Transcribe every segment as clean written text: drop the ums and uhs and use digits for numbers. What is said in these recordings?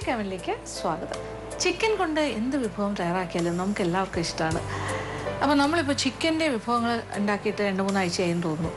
Magic അവനിലേക്ക് സ്വാഗതം. Chicken കൊണ്ട് എന്ത് വിഭവം തയ്യാറാക്കിയാലും നമുക്ക് എല്ലാവർക്കും ഇഷ്ടമാണ്. അപ്പോൾ നമ്മളിപ്പോൾ ചിക്കൻ്റെ വിഭവങ്ങൾ ഉണ്ടാക്കിയിട്ട് 2-3 ആഴ്ചയായെന്ന് തോന്നുന്നു.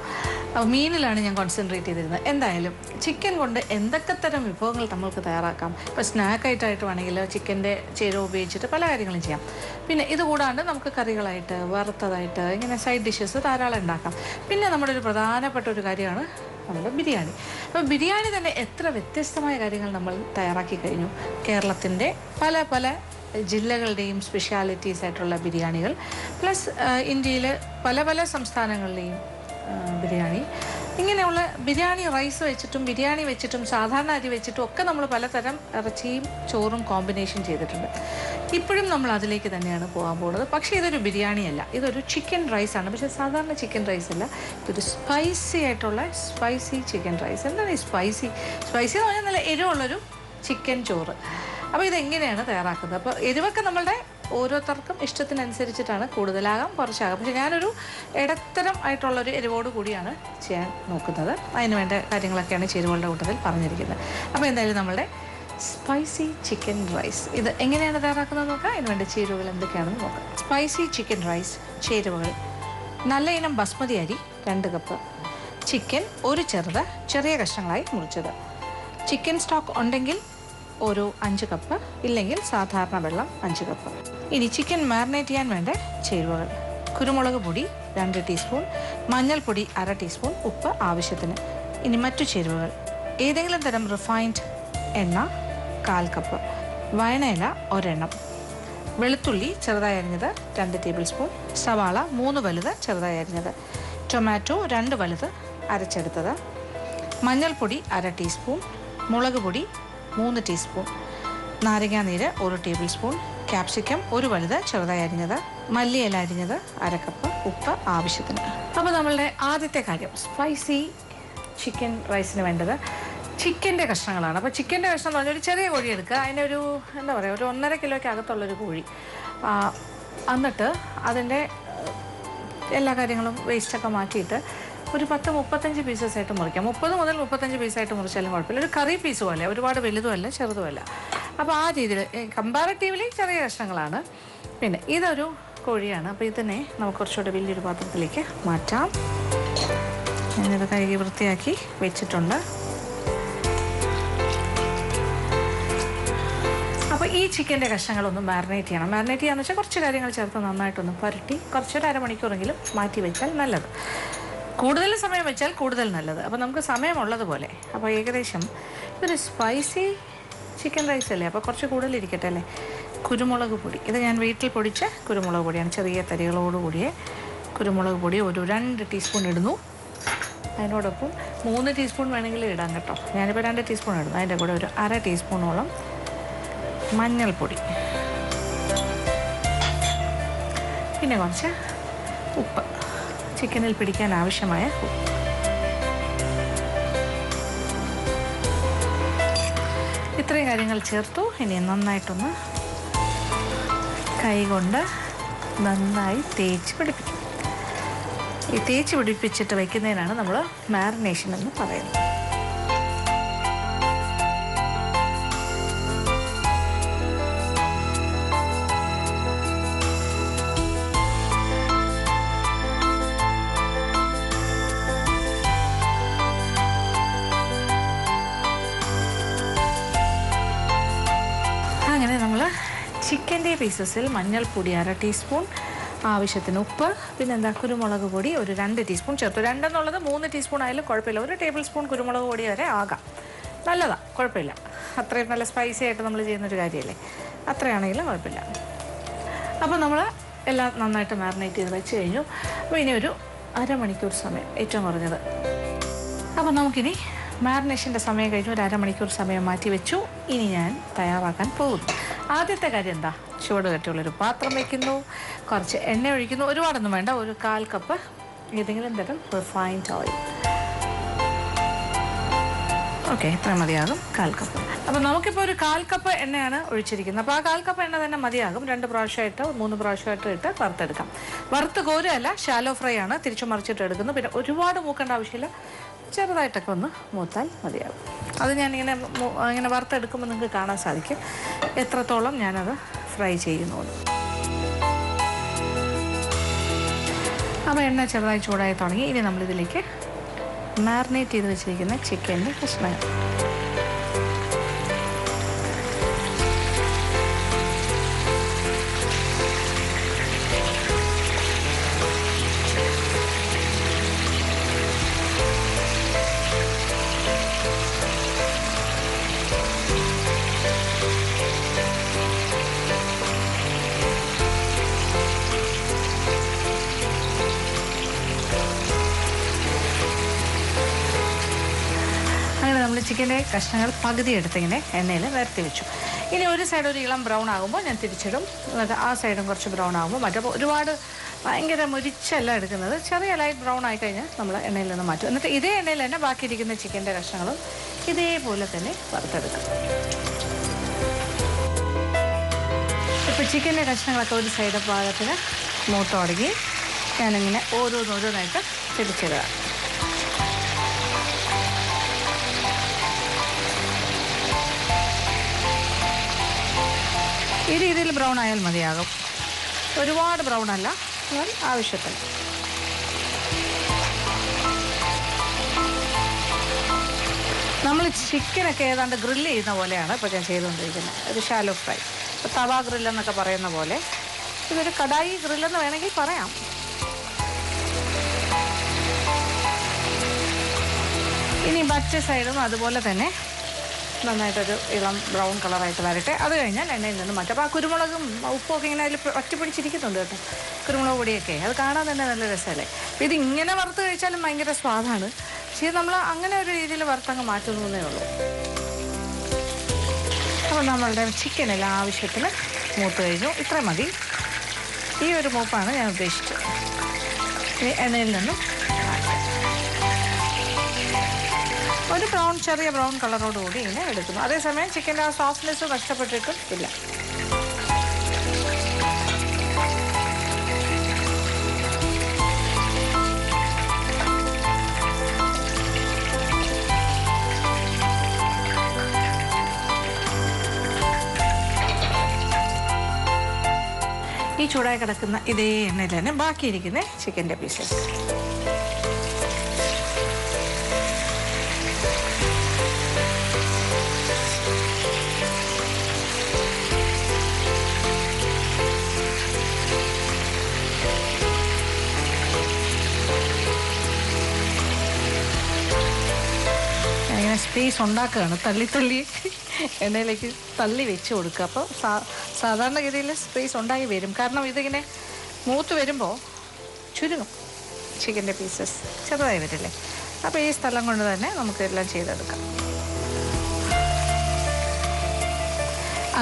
അപ്പോൾ മീനിലാണ് ഞാൻ കോൺസെൻട്രേറ്റ് ചെയ്തിരുന്നത്. എന്തായാലും ചിക്കൻ കൊണ്ട് എന്തൊക്കെ തരം വിഭവങ്ങൾ നമ്മൾക്ക് തയ്യാറാക്കാം. ഇപ്പോൾ സ്നാക്കായിട്ടായിട്ട് വേണമെങ്കിൽ ചിക്കൻ്റെ ചേരുവ ഉപയോഗിച്ചിട്ട് പല കാര്യങ്ങളും ചെയ്യാം. പിന്നെ ഇതുകൂടാണ്ട് നമുക്ക് കറികളായിട്ട്, വറുത്തതായിട്ട്, ഇങ്ങനെ സൈഡ് ഡിഷസ് ധാരാളം ഉണ്ടാക്കാം. പിന്നെ നമ്മുടെ ഒരു പ്രധാനപ്പെട്ട ഒരു കാര്യമാണ് നമ്മുടെ ബിരിയാണി. അപ്പോൾ ബിരിയാണി തന്നെ എത്ര വ്യത്യസ്തമായ കാര്യങ്ങൾ നമ്മൾ തയ്യാറാക്കി കഴിഞ്ഞു. കേരളത്തിൻ്റെ പല പല ജില്ലകളുടെയും സ്പെഷ്യാലിറ്റീസ് ആയിട്ടുള്ള ബിരിയാണികൾ, പ്ലസ് ഇന്ത്യയിൽ പല പല സംസ്ഥാനങ്ങളിലെയും ബിരിയാണി, ഇങ്ങനെയുള്ള ബിരിയാണി റൈസ് വെച്ചിട്ടും ബിരിയാണി വെച്ചിട്ടും സാധാരണ അരി വെച്ചിട്ടും ഒക്കെ നമ്മൾ പലതരം ഇറച്ചിയും ചോറും കോമ്പിനേഷൻ ചെയ്തിട്ടുണ്ട്. ഇപ്പോഴും നമ്മൾ അതിലേക്ക് തന്നെയാണ് പോകാൻ പോകുന്നത്. പക്ഷേ ഇതൊരു ബിരിയാണിയല്ല, ഇതൊരു ചിക്കൻ റൈസാണ്. പക്ഷേ സാധാരണ ചിക്കൻ റൈസ് അല്ല, ഇതൊരു സ്പൈസി ആയിട്ടുള്ള സ്പൈസി ചിക്കൻ റൈസ്. എന്താണ് ഈ സ്പൈസി എന്ന് പറഞ്ഞാൽ നല്ല എരിവുള്ളൊരു ചിക്കൻ ചോറ്. അപ്പോൾ ഇതെങ്ങനെയാണ് തയ്യാറാക്കുന്നത്? അപ്പോൾ എരിവൊക്കെ നമ്മളുടെ ഓരോരുത്തർക്കും ഇഷ്ടത്തിനനുസരിച്ചിട്ടാണ്, കൂടുതലാകാം കുറച്ചാകാം. പക്ഷേ ഞാനൊരു ഇടത്തരം ആയിട്ടുള്ളൊരു എരിവോട് കൂടിയാണ് ചെയ്യാൻ നോക്കുന്നത്. അതിന് വേണ്ട കാര്യങ്ങളൊക്കെയാണ് ചേരുവകളുടെ കൂട്ടത്തിൽ പറഞ്ഞിരിക്കുന്നത്. അപ്പോൾ എന്തായാലും നമ്മളുടെ സ്പൈസി ചിക്കൻ റൈസ് ഇത് എങ്ങനെയാണ് തയ്യാറാക്കുന്നത് നോക്കാം. അതിന് വേണ്ട ചേരുവകൾ എന്തൊക്കെയാണെന്ന് നോക്കാം. സ്പൈസി ചിക്കൻ റൈസ് ചേരുവകൾ: നല്ല ഇനം ബസ്മതി അരി 2 കപ്പ്, ചിക്കൻ ഒരു ചെറിയ കഷ്ണങ്ങളായി മുറിച്ചത്, ചിക്കൻ സ്റ്റോക്ക് ഉണ്ടെങ്കിൽ ഒരു 5 കപ്പ്, ഇല്ലെങ്കിൽ സാധാരണ വെള്ളം 5 കപ്പ്. ഇനി ചിക്കൻ മാരിനേറ്റ് ചെയ്യാൻ വേണ്ട ചേരുവകൾ: കുരുമുളക് പൊടി 2 ടീസ്പൂൺ, മഞ്ഞൾപ്പൊടി 1/2 ടീസ്പൂൺ, ഉപ്പ് ആവശ്യത്തിന്. ഇനി മറ്റു ചേരുവകൾ: ഏതെങ്കിലും തരം റിഫൈൻഡ് എണ്ണ 1/4 കപ്പ്, വയണയില 1 എണ്ണം, വെളുത്തുള്ളി ചെറുതായി അരിഞ്ഞത് 2 ടേബിൾ സ്പൂൺ, സവാള 3 വലുത് ചെറുതായി അരിഞ്ഞത്, ടൊമാറ്റോ 2 വലുത് അരച്ചെടുത്തത്, മഞ്ഞൾപ്പൊടി 1/2 ടീസ്പൂൺ, മുളക് പൊടി 3 ടീസ്പൂൺ, നാരങ്ങാനീര് 1 ടേബിൾ സ്പൂൺ, ക്യാപ്സിക്കം 1 വലുത് ചെറുതായി അരിഞ്ഞത്, മല്ലിയില അരിഞ്ഞത് 1/2 കപ്പ്, ഉപ്പ് ആവശ്യത്തിന്. അപ്പോൾ നമ്മളുടെ ആദ്യത്തെ കാര്യം, സ്പൈസി ചിക്കൻ റൈസിന് വേണ്ടത് ചിക്കൻ്റെ കഷ്ണങ്ങളാണ്. അപ്പോൾ ചിക്കൻ്റെ കഷ്ണം എന്ന് പറഞ്ഞാൽ ഒരു ചെറിയ കോഴി എടുക്കുക. അതിനൊരു എന്താ പറയുക, ഒരു 1.5 കിലോയ്ക്ക് അകത്തുള്ളൊരു കോഴി. എന്നിട്ട് അതിൻ്റെ എല്ലാ കാര്യങ്ങളും വേസ്റ്റൊക്കെ മാറ്റിയിട്ട് ഒരു 10-35 പീസസ് ആയിട്ട് മുറിക്കാം. 30 മുതൽ 35 പീസായിട്ട് മുറിച്ചാലും കുഴപ്പമില്ല. ഒരു കറി പീസ് പോലെ, ഒരുപാട് വലുതുമല്ല ചെറുതുമല്ല. അപ്പോൾ ആ രീതിയിൽ കമ്പാരറ്റീവ്ലി ചെറിയ കഷ്ണങ്ങളാണ്. പിന്നെ ഇതൊരു കോഴിയാണ്. അപ്പോൾ ഇതിനെ നമുക്ക് കുറച്ചുകൂടെ വലിയൊരു പാത്രത്തിലേക്ക് മാറ്റാം. ഞാനിത് കഴുകി വൃത്തിയാക്കി വെച്ചിട്ടുണ്ട്. അപ്പോൾ ഈ ചിക്കൻ്റെ കഷ്ണങ്ങളൊന്ന് മാരിനേറ്റ് ചെയ്യണം. മാരിനേറ്റ് ചെയ്യാന്ന് വെച്ചാൽ കുറച്ച് കാര്യങ്ങൾ ചേർത്ത് നന്നായിട്ടൊന്ന് പുരട്ടി കുറച്ചൊരു 1/2 മണിക്കൂറെങ്കിലും മാറ്റി വെച്ചാൽ നല്ലത്. കൂടുതൽ സമയം വെച്ചാൽ കൂടുതൽ നല്ലത്. അപ്പോൾ നമുക്ക് സമയമുള്ളതുപോലെ. അപ്പോൾ ഏകദേശം ഇതൊരു സ്പൈസി ചിക്കൻ റൈസ് അല്ലേ, അപ്പോൾ കുറച്ച് കൂടുതലിരിക്കട്ടെ അല്ലേ. കുരുമുളക് പൊടി, ഇത് ഞാൻ വീട്ടിൽ പൊടിച്ച കുരുമുളക് പൊടിയാണ്. ചെറിയ തരികളോടുകൂടിയ കുരുമുളക് പൊടി ഒരു 2 ടീസ്പൂൺ ഇടുന്നു. അതിനോടൊപ്പം 3 ടീസ്പൂൺ വേണമെങ്കിൽ ഇടാം കേട്ടോ. ഞാനിപ്പോൾ 2 ടീസ്പൂൺ ഇടുന്നു. അതിൻ്റെ കൂടെ ഒരു 1/2 ടീസ്പൂണോളം മഞ്ഞൾപ്പൊടി, പിന്നെ കുറച്ച് ഉപ്പ്, ചിക്കനിൽ പിടിക്കാൻ ആവശ്യമായ ഉപ്പ്. ഇത്രയും കാര്യങ്ങൾ ചേർത്തു. ഇനി നന്നായിട്ടൊന്ന് കൈകൊണ്ട് നന്നായി തേച്ച് പിടിപ്പിക്കും. ഈ തേച്ച് പിടിപ്പിച്ചിട്ട് വയ്ക്കുന്നതിനാണ് നമ്മൾ മാരിനേഷൻ എന്ന് പറയുന്നത്. ചിക്കൻ്റെ പീസസിൽ മഞ്ഞൾപ്പൊടി 1/2 ടീസ്പൂൺ, ആവശ്യത്തിന് ഉപ്പ്, പിന്നെന്താ കുരുമുളക് പൊടി ഒരു 2 ടീസ്പൂൺ ചേർത്തു. 2 എന്നുള്ളത് 3 ടീസ്പൂൺ ആയാലും കുഴപ്പമില്ല. 1 ടേബിൾ സ്പൂൺ കുരുമുളക് പൊടി വരെ ആകാം, നല്ലതാണ്, കുഴപ്പമില്ല. അത്രയും നല്ല സ്പൈസി ആയിട്ട് നമ്മൾ ചെയ്യുന്നൊരു കാര്യമല്ലേ, അത്രയാണെങ്കിലും കുഴപ്പമില്ല. അപ്പോൾ നമ്മൾ എല്ലാം നന്നായിട്ട് മാരിനേറ്റ് ചെയ്ത് വെച്ച് കഴിഞ്ഞു. അപ്പോൾ ഇനി ഒരു 1/2 മണിക്കൂർ സമയം ഏറ്റവും കുറഞ്ഞത്. അപ്പോൾ നമുക്കിനി മാരിനേഷൻ്റെ സമയം കഴിഞ്ഞു. ഒരു 1/2 മണിക്കൂർ സമയം മാറ്റി വെച്ചു. ഇനി ഞാൻ തയ്യാറാക്കാൻ പോകുന്നു. ആദ്യത്തെ കാര്യം എന്താ, ചൂട് കട്ടിയുള്ളൊരു പാത്രം വയ്ക്കുന്നു, കുറച്ച് എണ്ണ ഒഴിക്കുന്നു. ഒരുപാടൊന്നും വേണ്ട, ഒരു 1/4 കപ്പ് ഏതെങ്കിലും തരം റിഫൈൻഡ് ഓയിൽ. ഓക്കെ, ഇത്ര മതിയാകും, 1/4 കപ്പ്. അപ്പോൾ നമുക്കിപ്പോൾ ഒരു 1/4 കപ്പ് എണ്ണയാണ് ഒഴിച്ചിരിക്കുന്നത്. അപ്പോൾ ആ 1/4 കപ്പ് എണ്ണ തന്നെ മതിയാകും. 2 പ്രാവശ്യമായിട്ട് 3 പ്രാവശ്യമായിട്ട് ഇട്ട് വറുത്തെടുക്കാം. വറുത്ത് കോരുകയല്ല, ഷാലോ ഫ്രൈ ആണ്, തിരിച്ചു മറിച്ചിട്ട് എടുക്കുന്നു. പിന്നെ ഒരുപാട് മൂക്കേണ്ട ആവശ്യമില്ല, ചെറുതായിട്ടൊക്കെ ഒന്ന് മൂത്താൽ മതിയാകും. അത് ഞാനിങ്ങനെ ഇങ്ങനെ വറുത്തെടുക്കുമ്പോൾ നിങ്ങൾക്ക് കാണാൻ സാധിക്കും എത്രത്തോളം ഞാനത് ഫ്രൈ ചെയ്യുന്നു. അപ്പോൾ എണ്ണ ചെറുതായി ചൂടായി തുടങ്ങി. ഇനി നമ്മളിതിലേക്ക് മാറിനേറ്റ് ചെയ്ത് വെച്ചിരിക്കുന്ന ചിക്കൻ്റെ കഷ്ണങ്ങൾ ചിക്കൻ്റെ കഷ്ണങ്ങൾ പകുതി എടുത്തിങ്ങനെ എണ്ണയിൽ നിരത്തി വെച്ചു. ഇനി ഒരു സൈഡ് ഒരു ഇളം ബ്രൗൺ ആകുമ്പോൾ ഞാൻ തിരിച്ചിടും. എന്നിട്ട് ആ സൈഡും കുറച്ച് ബ്രൗൺ ആകുമ്പോൾ മറ്റപ്പോൾ ഒരുപാട് ഭയങ്കര മുരിച്ചല്ല എടുക്കുന്നത്. ചെറിയ ലൈറ്റ് ബ്രൗൺ ആയി കഴിഞ്ഞാൽ നമ്മൾ എണ്ണയിൽ നിന്ന് മാറ്റും. എന്നിട്ട് ഇതേ എണ്ണയിൽ തന്നെ ബാക്കിയിരിക്കുന്ന ചിക്കൻ്റെ കഷ്ണങ്ങളും ഇതേപോലെ തന്നെ വറുത്തെടുക്കും. ഇപ്പോൾ ചിക്കൻ്റെ കഷ്ണങ്ങളൊക്കെ ഒരു സൈഡ് ഭാഗത്തിന് മൂത്ത് തുടങ്ങി. ഞാനിങ്ങനെ ഓരോന്നോരോന്നായിട്ട് തിരിച്ചിടുക. ഈ രീതിയിൽ ബ്രൗൺ ആയാൽ മതിയാകും. ഒരുപാട് ബ്രൗൺ അല്ല, എന്നാൽ ആവശ്യത്തിന്. നമ്മൾ ചിക്കനൊക്കെ ഏതാണ്ട് ഗ്രില്ല് ചെയ്യുന്ന പോലെയാണ് ഇപ്പോൾ ഞാൻ ചെയ്തുകൊണ്ടിരിക്കുന്നത്. ഒരു ഷാലോ ഫ്രൈ, തവ ഗ്രില്ലെന്നൊക്കെ പറയുന്ന പോലെ. ഇതൊരു കടായി ഗ്രില്ലെന്ന് വേണമെങ്കിൽ പറയാം. ഇനി മറ്റേ സൈഡും അതുപോലെ തന്നെ നന്നായിട്ടൊരു ഇളം ബ്രൗൺ കളറായിട്ട് വരട്ടെ. അത് കഴിഞ്ഞാൽ എണ്ണയിൽ നിന്ന് മാറ്റാം. അപ്പോൾ ആ കുരുമുളകും ഉപ്പൊക്കെ ഇങ്ങനെ അതിൽ ഒറ്റപ്പിടിച്ചിരിക്കുന്നുണ്ട് കേട്ടോ, കുരുമുളക് പൊടിയൊക്കെ. അത് കാണാൻ തന്നെ നല്ല രസമല്ലേ. അപ്പോൾ ഇതിങ്ങനെ വറുത്ത് കഴിച്ചാലും ഭയങ്കര സ്വാദാണ്. പക്ഷേ നമ്മൾ അങ്ങനെ ഒരു രീതിയിൽ വറുത്തങ്ങ് മാറ്റുന്നേ ഉള്ളൂ. അപ്പോൾ നമ്മളുടെ ചിക്കനെല്ലാം ആവശ്യത്തിന് മൂത്ത് കഴിഞ്ഞു. ഇത്ര മതി. ഈ ഒരു മൂപ്പാണ് ഞാൻ ഉദ്ദേശിച്ചത്. ഈ എണ്ണയിൽ നിന്നും ഒരു ബ്രൗൺ, ചെറിയ ബ്രൗൺ കളറോടുകൂടി ഇങ്ങനെ എടുക്കുന്നു. അതേസമയം ചിക്കൻ്റെ ആ സോഫ്റ്റ്നെസ് നഷ്ടപ്പെട്ടിട്ടും ഇല്ല. ഈ ചൂടായി കിടക്കുന്ന ഇതേ എണ്ണയിൽ തന്നെ ബാക്കിയിരിക്കുന്ന ചിക്കൻ്റെ പീസസ് സ്പേസ് ഉണ്ടാക്കുകയാണ്. തള്ളി എണ്ണയിലേക്ക് തള്ളി വെച്ച് കൊടുക്കുക. അപ്പോൾ സാധാരണഗതിയിൽ സ്പേസ് ഉണ്ടായി വരും. കാരണം ഇതിങ്ങനെ മൂത്ത് വരുമ്പോൾ ചുരുങ്ങും ചിക്കൻ്റെ പീസസ്, ചെറുതായി വരില്ലേ. അപ്പോൾ ഈ സ്ഥലം കൊണ്ട് തന്നെ നമുക്ക് എല്ലാം ചെയ്തെടുക്കാം.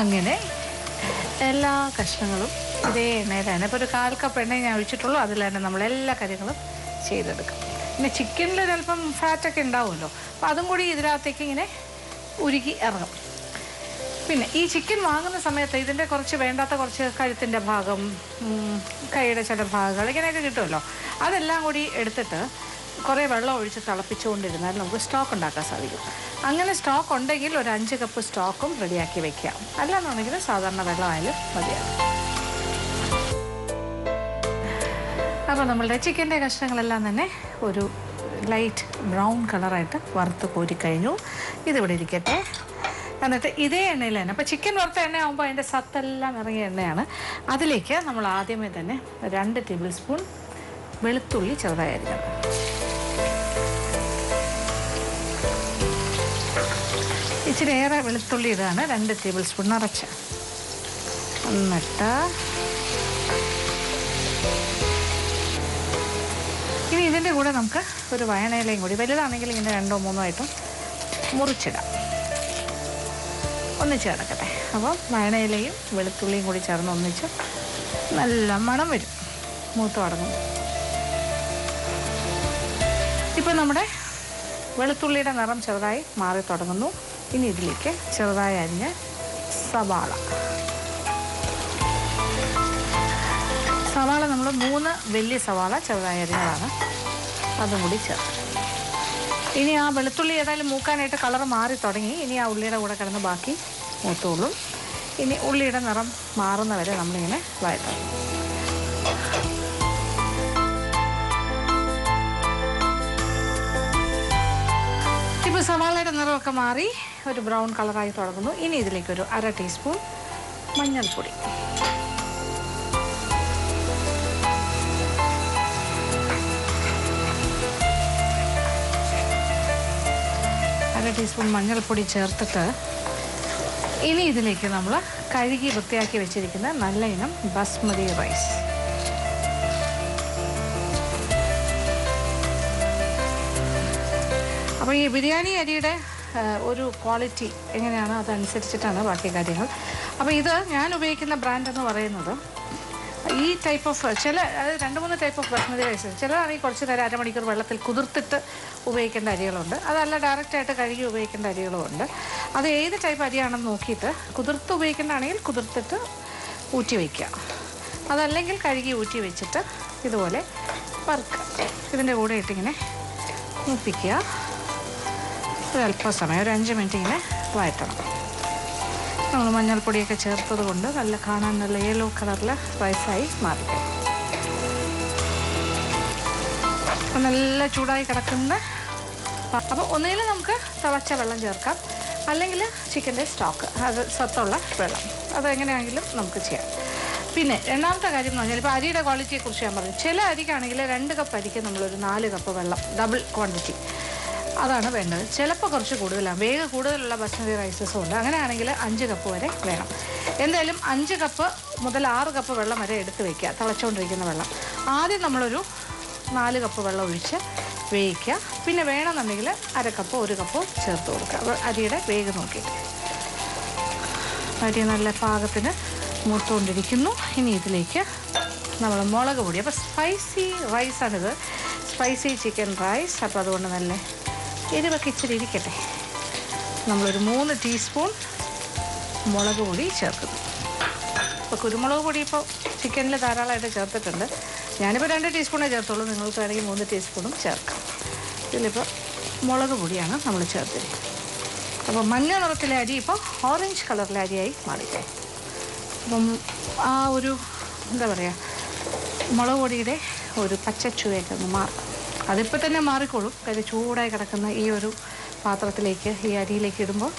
അങ്ങനെ എല്ലാ കഷ്ണങ്ങളും ഇതേ എണ്ണയിലാണ്. ഇപ്പോൾ ഒരു 1/4 കപ്പ് എണ്ണ ഞാൻ ഒഴിച്ചിട്ടുള്ളൂ. അതിൽ തന്നെ നമ്മളെല്ലാ കാര്യങ്ങളും ചെയ്തെടുക്കാം. പിന്നെ ചിക്കനിൽ ചിലപ്പം ഫാറ്റൊക്കെ ഉണ്ടാവുമല്ലോ, അപ്പോൾ അതും കൂടി ഇതിനകത്തേക്ക് ഇങ്ങനെ ഉരുകി ഇറങ്ങും. പിന്നെ ഈ ചിക്കൻ വാങ്ങുന്ന സമയത്ത് ഇതിൻ്റെ കുറച്ച് വേണ്ടാത്ത കുറച്ച് കഴുത്തിൻ്റെ ഭാഗം, കൈയുടെ ചില ഭാഗങ്ങൾ ഇങ്ങനെയൊക്കെ കിട്ടുമല്ലോ. അതെല്ലാം കൂടി എടുത്തിട്ട് കുറേ വെള്ളം ഒഴിച്ച് തിളപ്പിച്ചുകൊണ്ടിരുന്നാൽ നമുക്ക് സ്റ്റോക്ക് ഉണ്ടാക്കാൻ സാധിക്കും. അങ്ങനെ സ്റ്റോക്ക് ഉണ്ടെങ്കിൽ ഒരു 5 കപ്പ് സ്റ്റോക്കും റെഡിയാക്കി വെക്കാം. അല്ലാന്നുണ്ടെങ്കിൽ സാധാരണ വെള്ളമായാലും മതിയാകും. അപ്പോൾ നമ്മളുടെ ചിക്കൻ്റെ കഷ്ണങ്ങളെല്ലാം തന്നെ ഒരു ലൈറ്റ് ബ്രൗൺ കളറായിട്ട് വറുത്ത് കോരിക്കഴിഞ്ഞു. ഇതിവിടെ ഇരിക്കട്ടെ. എന്നിട്ട് ഇതേ എണ്ണയിൽ തന്നെ, അപ്പോൾ ചിക്കൻ വറുത്ത എണ്ണ ആകുമ്പോൾ അതിൻ്റെ സത്തെല്ലാം ഇറങ്ങിയ എണ്ണയാണ്. അതിലേക്ക് നമ്മൾ ആദ്യമേ തന്നെ 2 ടേബിൾ സ്പൂൺ വെളുത്തുള്ളി ചെറുതായി അരിഞ്ഞത്, ഇച്ചിരി ഏറെ വെളുത്തുള്ളി ഇതാണ്, 2 ടേബിൾ സ്പൂൺ നിറച്ച്. എന്നിട്ട് ഇനി ഇതിൻ്റെ കൂടെ നമുക്ക് ഒരു വയണയിലയും കൂടി, വലുതാണെങ്കിൽ ഇങ്ങനെ 2 3 ആയിട്ടും മുറിച്ചിടാം. ഒന്നിച്ച് കിടക്കട്ടെ. അപ്പോൾ വയണയിലയും വെളുത്തുള്ളിയും കൂടി ചേർന്ന് ഒന്നിച്ച് നല്ല മണം വരും മൂത്ത് തുടങ്ങും. ഇപ്പം നമ്മുടെ വെളുത്തുള്ളിയുടെ നിറം ചെറുതായി മാറി തുടങ്ങുന്നു. ഇനി ഇതിലേക്ക് ചെറുതായി അരിഞ്ഞ സവാള നമ്മൾ 3 വലിയ സവാള ചെറുതായി അരിഞ്ഞതാണ്, അതും കൂടി ചേർത്ത് ഇനി ആ വെളുത്തുള്ളി ഏതായാലും മൂക്കാനായിട്ട് കളർ മാറി തുടങ്ങി. ഇനി ആ ഉള്ളിയുടെ കൂടെ കിടന്ന് ബാക്കി മൂത്തോളും. ഇനി ഉള്ളിയുടെ നിറം മാറുന്ന വരെ നമ്മളിങ്ങനെ വഴറ്റണം. ഇപ്പോൾ സവാളയുടെ നിറമൊക്കെ മാറി ഒരു ബ്രൗൺ കളറായി തുടങ്ങുന്നു. ഇനി ഇതിലേക്കൊരു 1/2 ടീസ്പൂൺ മഞ്ഞൾപ്പൊടി, 1/2 ടീസ്പൂൺ മഞ്ഞൾപ്പൊടി ചേർത്തിട്ട് ഇനി ഇതിലേക്ക് നമ്മൾ കഴുകി വൃത്തിയാക്കി വെച്ചിരിക്കുന്ന നല്ല ഇനം ബസ്മതി റൈസ്. അപ്പോൾ ഈ ബിരിയാണി അരിയുടെ ഒരു ക്വാളിറ്റി എങ്ങനെയാണ് അതനുസരിച്ചിട്ടാണ് ബാക്കി കാര്യങ്ങൾ. അപ്പോൾ ഇത് ഞാൻ ഉപയോഗിക്കുന്ന ബ്രാൻഡ് എന്ന് പറയുന്നത് ഈ ടൈപ്പ് ഓഫ് ചില 2-3 ടൈപ്പ് ഓഫ് ബസ്മതി റൈസ്. ചിലതാണെങ്കിൽ കുറച്ച് നേരം അരമണിക്കൂർ വെള്ളത്തിൽ കുതിർത്തിട്ട് ഉപയോഗിക്കേണ്ട അരികളുണ്ട്. അതല്ല ഡയറക്റ്റായിട്ട് കഴുകി ഉപയോഗിക്കേണ്ട അരികളുമുണ്ട്. അത് ഏത് ടൈപ്പ് അരിയാണെന്ന് നോക്കിയിട്ട് കുതിർത്ത് ഉപയോഗിക്കേണ്ടതാണെങ്കിൽ കുതിർത്തിട്ട് ഊറ്റി വയ്ക്കുക. അതല്ലെങ്കിൽ കഴുകി ഊറ്റി വെച്ചിട്ട് ഇതുപോലെ വറുക്കുക. ഇതിൻ്റെ കൂടെ ഇട്ടിങ്ങനെ മൂപ്പിക്കുക. ഒരല്പസമയം ഒരു 5 മിനിറ്റ് ഇങ്ങനെ വഴറ്റണം. നമ്മൾ മഞ്ഞൾപ്പൊടിയൊക്കെ ചേർത്തത് കൊണ്ട് നല്ല കാണാൻ നല്ല യെല്ലോ കളറിൽ റൈസായി മാറിക്കും. നല്ല ചൂടായി കിടക്കുന്ന അപ്പോൾ ഒന്നുകിൽ നമുക്ക് തിളച്ച വെള്ളം ചേർക്കാം, അല്ലെങ്കിൽ ചിക്കൻ്റെ സ്റ്റോക്ക് അത് സത്തുള്ള വെള്ളം, അതെങ്ങനെയാണെങ്കിലും നമുക്ക് ചെയ്യാം. പിന്നെ രണ്ടാമത്തെ കാര്യം എന്ന് പറഞ്ഞാൽ ഇപ്പോൾ അരിയുടെ ക്വാളിറ്റിയെക്കുറിച്ച് ഞാൻ പറഞ്ഞു. ചില അരിക്കാണെങ്കിൽ 2 കപ്പ് അരിക്ക് നമ്മളൊരു 4 കപ്പ് വെള്ളം, ഡബിൾ ക്വാണ്ടിറ്റി അതാണ് വേണ്ടത്. ചിലപ്പോൾ കുറച്ച് കൂടുതലാണ്, വേഗം കൂടുതലുള്ള ബസ്മതി റൈസസും ഉണ്ട്. അങ്ങനെയാണെങ്കിൽ 5 കപ്പ് വരെ വേണം. എന്തായാലും 5 കപ്പ് മുതൽ 6 കപ്പ് വെള്ളം വരെ എടുത്ത് വയ്ക്കുക, തിളച്ചുകൊണ്ടിരിക്കുന്ന വെള്ളം. ആദ്യം നമ്മളൊരു 4 കപ്പ് വെള്ളം ഒഴിച്ച് വേവിക്കുക. പിന്നെ വേണമെന്നുണ്ടെങ്കിൽ 1/2 കപ്പോ 1 കപ്പോ ചേർത്ത് കൊടുക്കുക. അപ്പോൾ അരിയുടെ വേഗം നോക്കിയിട്ട് അരി നല്ല പാകത്തിന് മൂത്തുകൊണ്ടിരിക്കുന്നു. ഇനി ഇതിലേക്ക് നമ്മൾ മുളക് പൊടി, അപ്പോൾ സ്പൈസി റൈസാണിത്, സ്പൈസി ചിക്കൻ റൈസ്. അപ്പോൾ അതുകൊണ്ട് നല്ല എരിവൊക്കെ ഇച്ചിരി ഇരിക്കട്ടെ. നമ്മളൊരു 3 ടീസ്പൂൺ മുളക് പൊടി ചേർക്കുന്നു. ഇപ്പോൾ കുരുമുളക് പൊടി ഇപ്പോൾ ചിക്കനിൽ ധാരാളമായിട്ട് ചേർത്തിട്ടുണ്ട്. ഞാനിപ്പോൾ 2 ടീസ്പൂണേ ചേർത്തുള്ളൂ, നിങ്ങൾക്ക് വേണമെങ്കിൽ 3 ടീസ്പൂണും ചേർക്കാം. ഇതിലിപ്പോൾ മുളക് പൊടിയാണ് നമ്മൾ ചേർത്തിരിക്കുന്നത്. അപ്പോൾ മഞ്ഞ നിറത്തിലെ അരി ഇപ്പോൾ ഓറഞ്ച് കളറിലെ അരിയായി മാറിക്കേ. അപ്പം ആ ഒരു എന്താ പറയുക, മുളക് പൊടിയുടെ ഒരു പച്ചച്ചുവയൊക്കെ ഒന്ന് മാറും. അതിപ്പോൾ തന്നെ മാറിക്കോളും. കാര്യം ചൂടായി കിടക്കുന്ന ഈ ഒരു പാത്രത്തിലേക്ക് ഈ അരിയിലേക്ക് ഇടുമ്പോൾ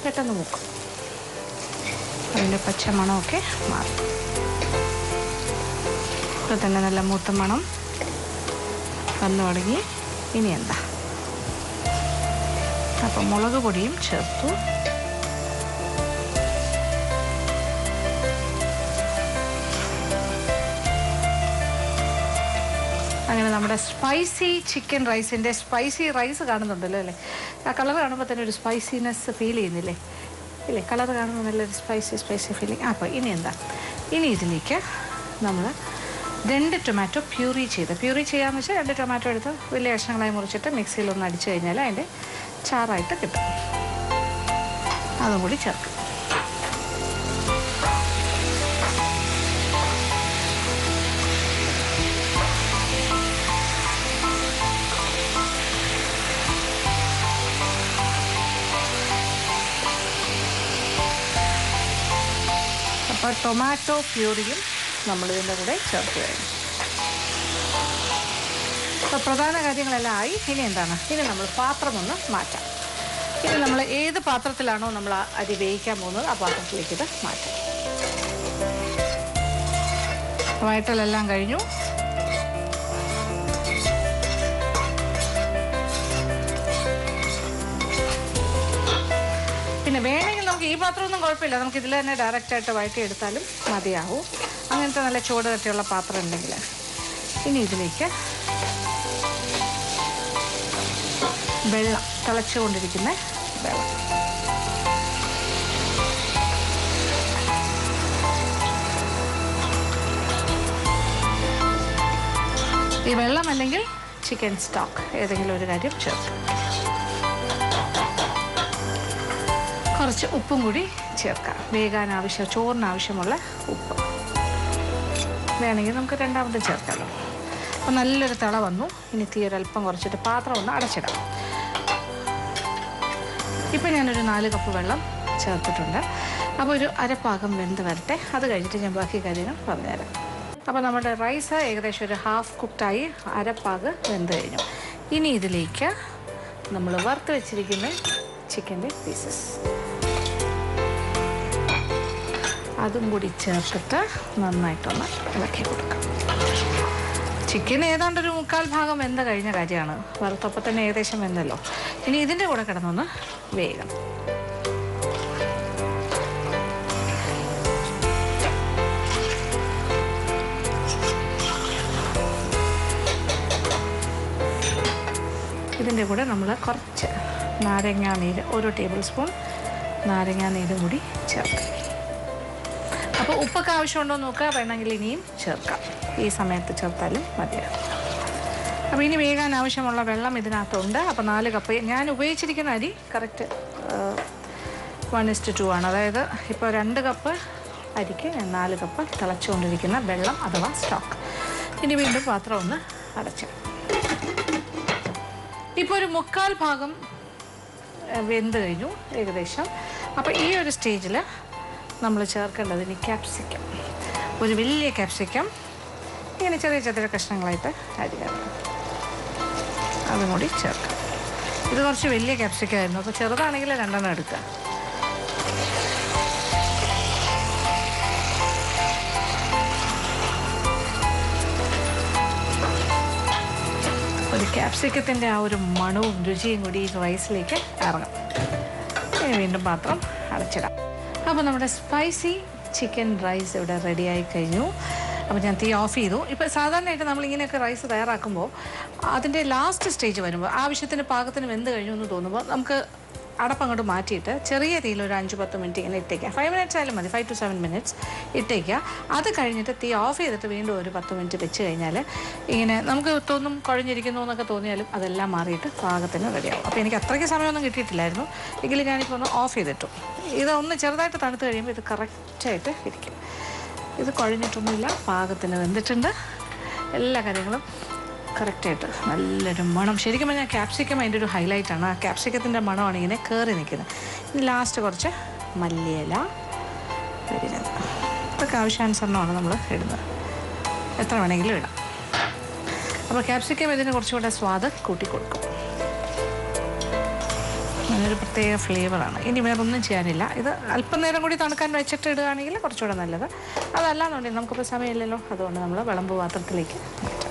പെട്ടെന്ന് മൂക്കും. അതിൻ്റെ പച്ച മണമൊക്കെ മാറും. ഇപ്പോൾ തന്നെ നല്ല മൂത്ത മണം വന്നു തുടങ്ങി. ഇനി എന്താ, അപ്പം മുളക് പൊടിയും ചേർത്തു. അങ്ങനെ നമ്മുടെ സ്പൈസി ചിക്കൻ റൈസിൻ്റെ സ്പൈസി റൈസ് കാണുന്നുണ്ടല്ലോ അല്ലേ? ആ കളർ കാണുമ്പോൾ തന്നെ ഒരു സ്പൈസിനെസ് ഫീൽ ചെയ്യുന്നില്ലേ? ഇല്ലേ, കളർ കാണുമ്പോൾ നല്ലൊരു സ്പൈസി ഫീലിംഗ്. അപ്പോൾ ഇനി എന്താ, ഇനി ഇതിലേക്ക് നമ്മൾ 2 ടൊമാറ്റോ പ്യൂറി ചെയ്യാമെന്ന് വെച്ചാൽ 2 ടൊമാറ്റോ എടുത്ത് വലിയ കഷ്ണങ്ങളായി മുറിച്ചിട്ട് മിക്സിയിലൊന്ന് അടിച്ചു കഴിഞ്ഞാൽ അതിൻ്റെ ചാറായിട്ട് കിട്ടും. അതും കൂടി ചേർക്കും. അപ്പോൾ ടൊമാറ്റോ പ്യൂറിയും നമ്മളിതിൻ്റെ കൂടെ ചേർത്ത് കഴിഞ്ഞു. അപ്പോൾ പ്രധാന കാര്യങ്ങളെല്ലാം ആയി. ഇനി എന്താണ്, ഇനി നമ്മൾ പാത്രം ഒന്ന് മാറ്റാം. ഇനി നമ്മൾ ഏത് പാത്രത്തിലാണോ നമ്മൾ ആ അരി വേവിക്കാൻ പോകുന്നത് ആ പാത്രത്തിലേക്ക് ഇത് മാറ്റാം. വഴറ്റലെല്ലാം കഴിഞ്ഞു. പിന്നെ വേണമെങ്കിൽ നമുക്ക് ഈ പാത്രമൊന്നും കുഴപ്പമില്ല, നമുക്ക് ഇതിൽ തന്നെ ഡയറക്റ്റായിട്ട് വഴറ്റിയെടുത്താലും മതിയാവും. അങ്ങനത്തെ നല്ല ചൂട് കട്ടിയുള്ള പാത്രം ഉണ്ടെങ്കിൽ. ഇനി ഇതിലേക്ക് വെള്ളം, തിളച്ചുകൊണ്ടിരിക്കുന്ന വെള്ളം. ഈ വെള്ളം അല്ലെങ്കിൽ ചിക്കൻ സ്റ്റോക്ക് ഏതെങ്കിലും ഒരു കാര്യം ചേർക്കും. കുറച്ച് ഉപ്പും കൂടി ചേർക്കാം, വേകാൻ ആവശ്യം, ചോറിന് ആവശ്യമുള്ള ഉപ്പ്. വേണമെങ്കിൽ നമുക്ക് രണ്ടാമത് ചേർക്കാമല്ലോ. അപ്പോൾ നല്ലൊരു തിള വന്നു. ഇനി തീ ഒരല്പം കുറച്ചിട്ട് പാത്രം ഒന്ന് അടച്ചിടാം. ഇപ്പം ഞാനൊരു 4 കപ്പ് വെള്ളം ചേർത്തിട്ടുണ്ട്. അപ്പോൾ ഒരു അരപ്പാകം വെന്ത് വരട്ടെ. അത് കഴിഞ്ഞിട്ട് ഞാൻ ബാക്കി കാര്യങ്ങൾ പറഞ്ഞുതരാം. അപ്പോൾ നമ്മുടെ റൈസ് ഏകദേശം ഒരു ഹാഫ് കുക്ക്ഡായി, അരപ്പാക് വെന്ത് കഴിഞ്ഞു. ഇനി ഇതിലേക്ക് നമ്മൾ വറുത്ത് വെച്ചിരിക്കുന്ന ചിക്കൻ്റെ പീസസ് അതും കൂടി ചേർത്തിട്ട് നന്നായിട്ടൊന്ന് ഇളക്കി കൊടുക്കാം. ചിക്കൻ ഏതാണ്ടൊരു 3/4 ഭാഗം വെന്ത കഴിഞ്ഞ കാര്യമാണ്. വറുത്തപ്പോൾ തന്നെ ഏകദേശം വെന്തല്ലോ. ഇനി ഇതിൻ്റെ കൂടെ കിടന്നൊന്ന് വേഗം. ഇതിൻ്റെ കൂടെ നമ്മൾ കുറച്ച് നാരങ്ങാനീര്, 1 ടേബിൾ സ്പൂൺ നാരങ്ങാനീരും കൂടി ചേർക്കാം. അപ്പോൾ ഉപ്പൊക്കെ ആവശ്യമുണ്ടോ നോക്കുക, വേണമെങ്കിൽ ഇനിയും ചേർക്കാം. ഈ സമയത്ത് ചേർത്താലും മതിയാകും. അപ്പോൾ ഇനി വേകാൻ ആവശ്യമുള്ള വെള്ളം ഇതിനകത്തുണ്ട്. അപ്പോൾ 4 കപ്പ് ഞാൻ ഉപയോഗിച്ചിരിക്കുന്ന അരി കറക്റ്റ് 1:2 ആണ്. അതായത് ഇപ്പോൾ 2 കപ്പ് അരിക്ക് ഞാൻ 4 കപ്പ് തിളച്ചുകൊണ്ടിരിക്കുന്ന വെള്ളം അഥവാ സ്റ്റോക്ക്. ഇനി വീണ്ടും പാത്രം ഒന്ന് അടച്ചു. ഇപ്പോൾ ഒരു 3/4 ഭാഗം വെന്ത് കഴിഞ്ഞു ഏകദേശം. അപ്പോൾ ഈ ഒരു സ്റ്റേജിൽ നമ്മൾ ചേർക്കേണ്ടത് ഇനി ക്യാപ്സിക്കം. ഒരു വലിയ ക്യാപ്സിക്കം ഇങ്ങനെ ചെറിയ ചെറിയ കഷ്ണങ്ങളായിട്ട് അരിയാം. അതും കൂടി ചേർക്കാം. ഇത് കുറച്ച് വലിയ ക്യാപ്സിക്കം ആയിരുന്നു. അപ്പോൾ ചെറുതാണെങ്കിൽ 2 എടുക്കുക. ഒരു ക്യാപ്സിക്കത്തിൻ്റെ ആ ഒരു മണവും രുചിയും കൂടി ഈ റൈസിലേക്ക് ഇറങ്ങും. ഇനി വീണ്ടും പാത്രം അടച്ചിടാം. അപ്പോൾ നമ്മുടെ സ്പൈസി ചിക്കൻ റൈസ് ഇവിടെ റെഡിയായി കഴിഞ്ഞു. അപ്പോൾ ഞാൻ തീ ഓഫ് ചെയ്തു. ഇപ്പോൾ സാധാരണയായിട്ട് നമ്മളിങ്ങനെയൊക്കെ റൈസ് തയ്യാറാക്കുമ്പോൾ അതിൻ്റെ ലാസ്റ്റ് സ്റ്റേജ് വരുമ്പോൾ ആവശ്യത്തിന് പാകത്തിന് വെന്ത് കഴിഞ്ഞു എന്ന് തോന്നുമ്പോൾ നമുക്ക് അടപ്പങ്ങോട്ട് മാറ്റിയിട്ട് ചെറിയ തീയിൽ ഒരു 5-10 മിനിറ്റ് ഇങ്ങനെ ഇട്ടേക്കുക. 5 മിനിറ്റ്സ് ആയാലും മതി, 5 to 7 മിനിറ്റ്സ് ഇട്ടേക്കുക. അത് കഴിഞ്ഞിട്ട് തീ ഓഫ് ചെയ്തിട്ട് വീണ്ടും ഒരു 10 മിനിറ്റ് വെച്ച് കഴിഞ്ഞാൽ ഇങ്ങനെ നമുക്ക് തോന്നും കുഴഞ്ഞിരിക്കുന്നു എന്നൊക്കെ തോന്നിയാലും അതെല്ലാം മാറിയിട്ട് പാകത്തിന് റെഡിയാവും. അപ്പോൾ എനിക്ക് അത്രയ്ക്ക് സമയമൊന്നും കിട്ടിയിട്ടില്ലായിരുന്നു. എങ്കിലും ഞാനിപ്പോൾ ഒന്ന് ഓഫ് ചെയ്തിട്ടു. ഇതൊന്ന് ചെറുതായിട്ട് തണുത്ത് കഴിയുമ്പോൾ ഇത് കറക്റ്റായിട്ട് ഇരിക്കും. ഇത് കുഴഞ്ഞിട്ടൊന്നുമില്ല, പാകത്തിന് വെന്തിട്ടുണ്ട്. എല്ലാ കാര്യങ്ങളും കറക്റ്റായിട്ട് നല്ലൊരു മണം. ശരിക്കും പറഞ്ഞാൽ ക്യാപ്സിക്കം അതിൻ്റെ ഒരു ഹൈലൈറ്റാണ്. ആ ക്യാപ്സിക്കത്തിൻ്റെ മണമാണ് ഇങ്ങനെ കയറി നിൽക്കുന്നത്. ഇനി ലാസ്റ്റ് കുറച്ച് മല്ലിയില വരുന്നത്. ഇതൊക്കെ ആവശ്യാനുസരണമാണ് നമ്മൾ ഇടുന്നത്. എത്ര വേണമെങ്കിലും ഇടാം. അപ്പോൾ ക്യാപ്സിക്കം ഇതിന് കുറച്ചുകൂടെ സ്വാദ് കൂട്ടിക്കൊടുക്കും. അതിനൊരു പ്രത്യേക ഫ്ലേവറാണ്. ഇനി വേറൊന്നും ചെയ്യാനില്ല. ഇത് അല്പം നേരം കൂടി തണുക്കാൻ വെച്ചിട്ട് ഇടുകയാണെങ്കിൽ കുറച്ചുകൂടെ നല്ലത്. അതല്ലാന്നുണ്ടെങ്കിൽ നമുക്കിപ്പോൾ സമയമില്ലല്ലോ. അതുകൊണ്ട് നമ്മൾ വിളമ്പ് പാത്രത്തിലേക്ക് മാറ്റാം.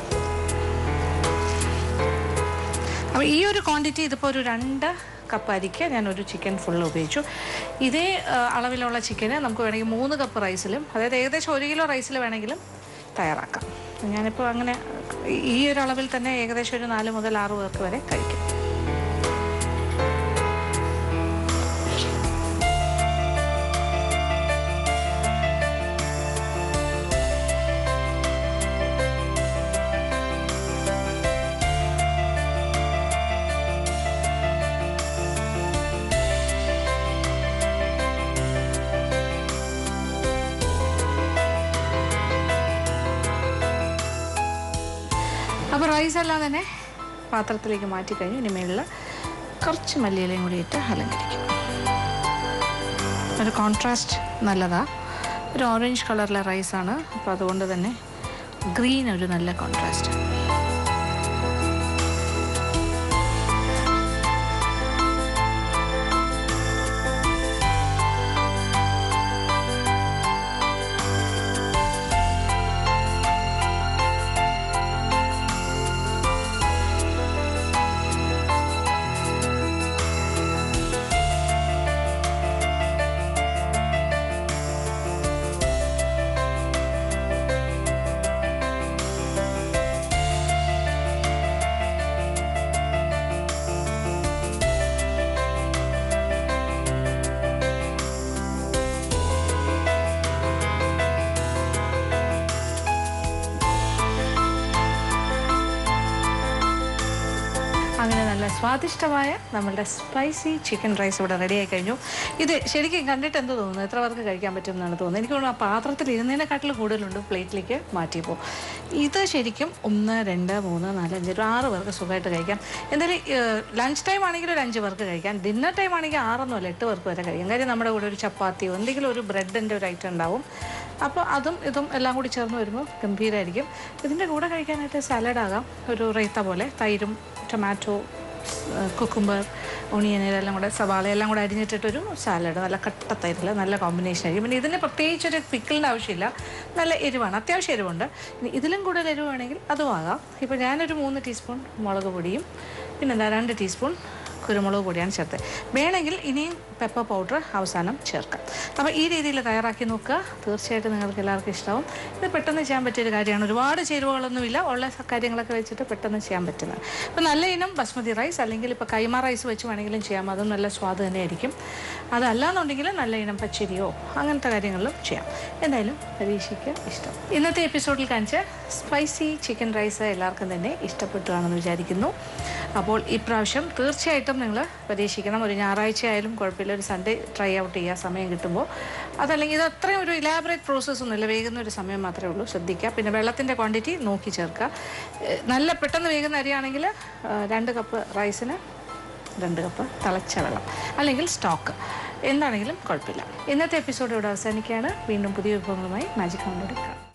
അപ്പോൾ ഈ ഒരു ക്വാണ്ടിറ്റി ഇതിപ്പോൾ ഒരു 2 കപ്പ് അരിക്ക് ഞാനൊരു ചിക്കൻ ഫുള്ള് ഉപയോഗിച്ചു. ഇതേ അളവിലുള്ള ചിക്കന് നമുക്ക് വേണമെങ്കിൽ 3 കപ്പ് റൈസിലും, അതായത് ഏകദേശം 1 കിലോ റൈസിൽ വേണമെങ്കിലും തയ്യാറാക്കാം. ഞാനിപ്പോൾ അങ്ങനെ ഈ ഒരു അളവിൽ തന്നെ ഏകദേശം ഒരു 4 മുതൽ 6 പേർക്ക് വരെ കഴിക്കും. അപ്പോൾ റൈസെല്ലാം തന്നെ പാത്രത്തിലേക്ക് മാറ്റി കഴിഞ്ഞു. ഇനി മേളിൽ കുറച്ച് മല്ലിയിലയും കൂടി ഇട്ട് അലങ്കരിക്കും. ഒരു കോൺട്രാസ്റ്റ് നല്ലതാണ്. ഒരു ഓറഞ്ച് കളറിലെ റൈസാണ്. അപ്പോൾ അതുകൊണ്ട് തന്നെ ഗ്രീൻ ഒരു നല്ല കോൺട്രാസ്റ്റ്. അങ്ങനെ നല്ല സ്വാദിഷ്ടമായ നമ്മളുടെ സ്പൈസി ചിക്കൻ റൈസ് ഇവിടെ റെഡിയായി കഴിഞ്ഞു. ഇത് ശരിക്കും കണ്ടിട്ട് എന്ത് തോന്നുന്നു, എത്ര പേർക്ക് കഴിക്കാൻ പറ്റും എന്നാണ് തോന്നുന്നത്. എനിക്ക് തോന്നുന്നു ആ പാത്രത്തിൽ ഇരുന്നതിനെക്കാട്ടിലും കൂടുതലുണ്ട് പ്ലേറ്റിലേക്ക് മാറ്റിയപ്പോൾ. ഇത് ശരിക്കും 1, 2, 3, 4, 5, 6 പേർക്ക് സുഖമായിട്ട് കഴിക്കാം. എന്തായാലും ലഞ്ച് ടൈം ആണെങ്കിൽ ഒരു 5 പേർക്ക് കഴിക്കാം. ഡിന്നർ ടൈം ആണെങ്കിൽ 6 ഒന്നുമല്ല 8 പേർക്ക് വരെ കഴിക്കാം. കാര്യം നമ്മുടെ കൂടെ ഒരു ചപ്പാത്തിയോ എന്തെങ്കിലും ഒരു ബ്രെഡിൻ്റെ ഒരു ഐറ്റം ഉണ്ടാവും. അപ്പോൾ അതും ഇതും എല്ലാം കൂടി ചേർന്ന് വരുമ്പോൾ ഗംഭീരമായിരിക്കും. ഇതിൻ്റെ കൂടെ കഴിക്കാനായിട്ട് സാലഡാകാം, ഒരു റൈത്ത പോലെ, തൈരും ടൊമാറ്റോ, കുക്കുംബർ, ഒണിയൻ ഇതെല്ലാം കൂടെ, സവാള എല്ലാം കൂടെ അരിഞ്ഞിട്ടിട്ടൊരു സാലഡ്, നല്ല കട്ടത്തൈരിൽ നല്ല കോമ്പിനേഷൻ ആയിരിക്കും. പിന്നെ ഇതിന് പ്രത്യേകിച്ചൊരു പിക്കിളിൻ്റെ ആവശ്യമില്ല, നല്ല എരിവാണ്, അത്യാവശ്യം എരിവുണ്ട്. ഇനി ഇതിലും കൂടുതൽ എരിവ് വേണമെങ്കിൽ അതും ആകാം. ഇപ്പോൾ ഞാനൊരു 3 ടീസ്പൂൺ മുളക് പൊടിയും പിന്നെന്താ 2 ടീസ്പൂൺ കുരുമുളക് പൊടിയാണ് ചേർത്തത്. വേണമെങ്കിൽ ഇനിയും പെപ്പർ പൗഡർ അവസാനം ചേർക്കാം. അപ്പോൾ ഈ രീതിയിൽ തയ്യാറാക്കി നോക്കുക, തീർച്ചയായിട്ടും നിങ്ങൾക്ക് എല്ലാവർക്കും ഇഷ്ടമാവും. ഇത് പെട്ടെന്ന് ചെയ്യാൻ പറ്റിയൊരു കാര്യമാണ്, ഒരുപാട് ചേരുവകളൊന്നുമില്ല, ഉള്ള കാര്യങ്ങളൊക്കെ വെച്ചിട്ട് പെട്ടെന്ന് ചെയ്യാൻ പറ്റുന്നത്. ഇപ്പോൾ നല്ല ഇനം ബസ്മതി റൈസ് അല്ലെങ്കിൽ ഇപ്പോൾ കൈമ റൈസ് വെച്ച് വേണമെങ്കിലും ചെയ്യാം, അതും നല്ല സ്വാദ് തന്നെയായിരിക്കും. അതല്ലാന്നുണ്ടെങ്കിൽ നല്ല ഇനം പച്ചരിയോ അങ്ങനത്തെ കാര്യങ്ങളിലും ചെയ്യാം. എന്തായാലും പരീക്ഷിക്കുക, ഇഷ്ടം. ഇന്നത്തെ എപ്പിസോഡിൽ കാണിച്ച സ്പൈസി ചിക്കൻ റൈസ് എല്ലാവർക്കും തന്നെ ഇഷ്ടപ്പെട്ടുകയാണെന്ന് വിചാരിക്കുന്നു. അപ്പോൾ ഇപ്രാവശ്യം തീർച്ചയായിട്ടും നിങ്ങൾ പരീക്ഷിക്കണം. ഒരു ഞായറാഴ്ച ആയാലും കുഴപ്പമില്ല, ഒരു സൺഡേ ട്രൈ ഔട്ട് ചെയ്യുക സമയം കിട്ടുമ്പോൾ. അതല്ലെങ്കിൽ ഇത് അത്രയും ഒരു ഇലാബറേറ്റ് പ്രോസസ്സൊന്നുമില്ല, വേകുന്ന ഒരു സമയം മാത്രമേ ഉള്ളൂ, ശ്രദ്ധിക്കുക. പിന്നെ വെള്ളത്തിൻ്റെ ക്വാണ്ടിറ്റി നോക്കി ചേർക്കുക. നല്ല പെട്ടെന്ന് വേകുന്ന അരിയാണെങ്കിൽ 2 കപ്പ് റൈസിന് 2 കപ്പ് തിളച്ച വെള്ളം അല്ലെങ്കിൽ സ്റ്റോക്ക്, എന്താണെങ്കിലും കുഴപ്പമില്ല. ഇന്നത്തെ എപ്പിസോഡ് ഇവിടെ അവസാനിക്കുകയാണ്. വീണ്ടും പുതിയ വിഭവങ്ങളുമായി മാജിക് ഹൗണ്ടിലേക്ക് കാണാം.